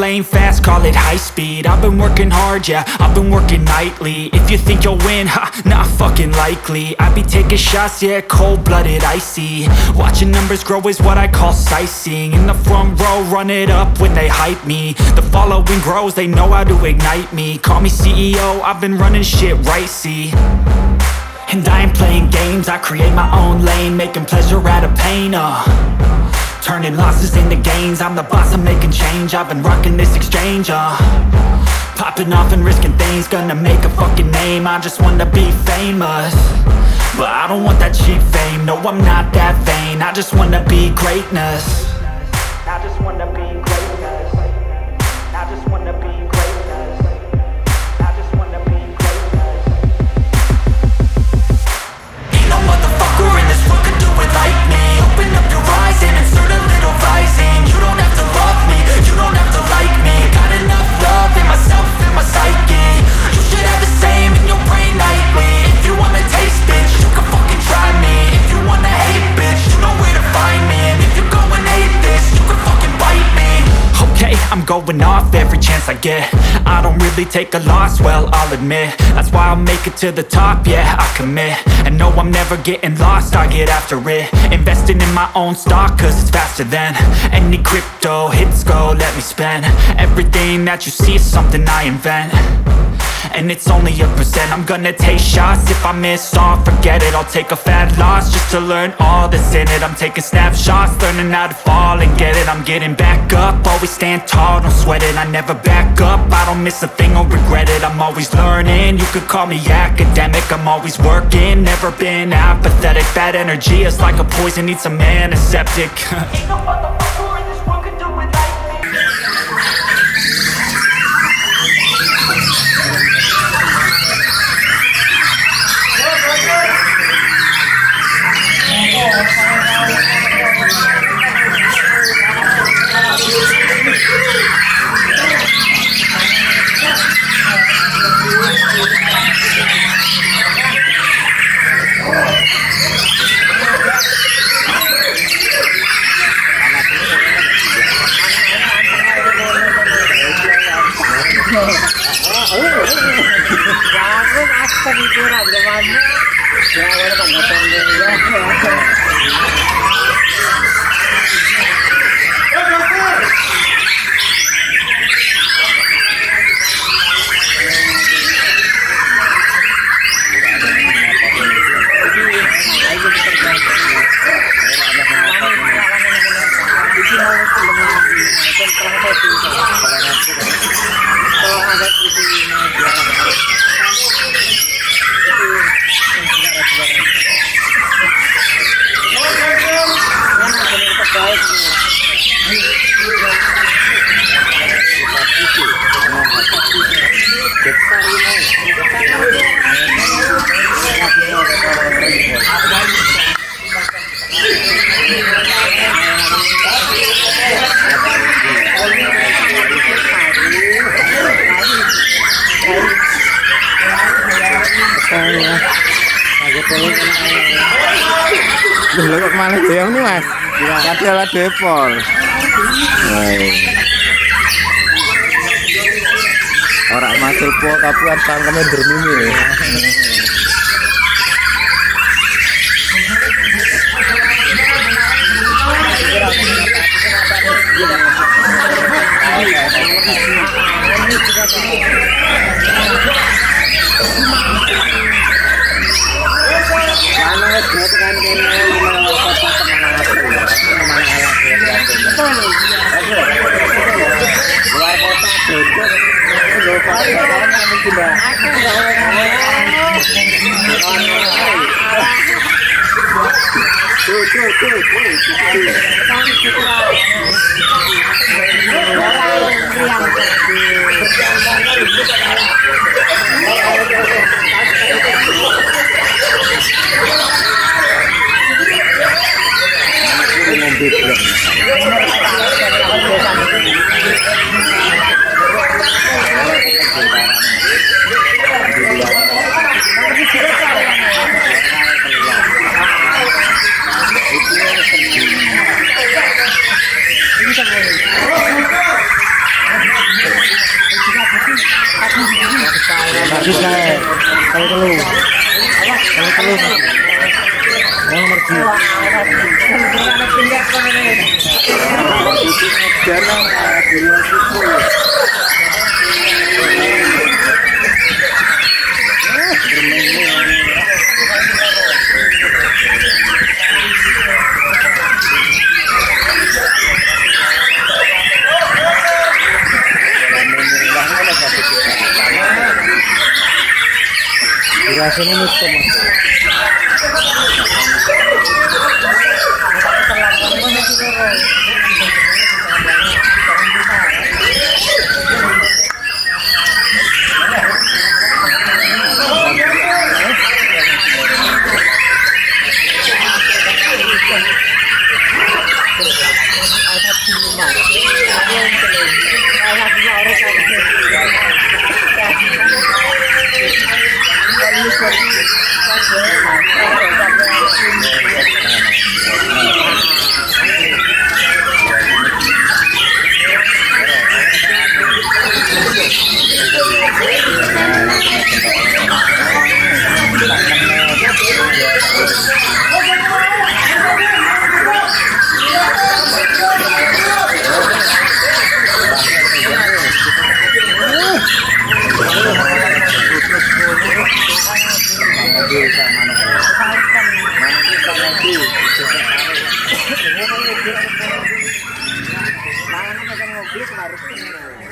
lane fast, call it high speed. I've been working hard, yeah, I've been working nightly. If you think you'll win, ha, not fucking likely. I be taking shots, yeah, cold-blooded, icy. Watching numbers grow is what I call sightseeing. In the front row, run it up when they hype me. The following grows, they know how to ignite me. Call me CEO, I've been running shit right, see. And I ain't playing games, I create my own lane, making pleasure out of pain, turning losses into gains. I'm the boss, I'm making change. I've been rocking this exchange, popping off and risking things. Gonna make a fucking name, I just wanna be famous. But I don't want that cheap fame, no I'm not that vain. I just wanna be greatness. I just wanna be greatness. I just wanna be greatness. I just wanna be greatness. Ain't no motherfucker in this world could do it like me. Open up your eyes and insert a little rising. You don't have to love me, you don't have to like me. Got enough love in myself, in my psyche. You should have the same in your brain nightly. If you wanna taste, bitch, you can fucking try me. If you wanna hate, bitch, you know where to find me. And if you go and hate this, you can fucking bite me. Okay, I'm going off every chance I get. I don't really take a loss, well, I'll admit. That's why I'll make it to the top, yeah, I commit. And no, I'm never getting lost, I get after it. Investing in my own stock, cause it's faster than any crypto hits go, let me spend. Everything that you see is something I invent. And it's only a percent. I'm gonna take shots. If I miss all, forget it. I'll take a fat loss just to learn all that's in it. I'm taking snapshots, learning how to fall and get it. I'm getting back up, always stand tall, don't sweat it. I never back up, I don't miss a thing or regret it. I'm always learning, you could call me academic. I'm always working, never been apathetic. Bad energy is like a poison, needs some antiseptic. Ain't no motherfucker in this world could do it like me. Loh kok malah deong nih mas? Kadal depol. Orang masuk po kapuan tangkeme dermini. Bagus lah. Kalau telu. Kalau telu. Yang mergi. Rasanya nutup mas. Mana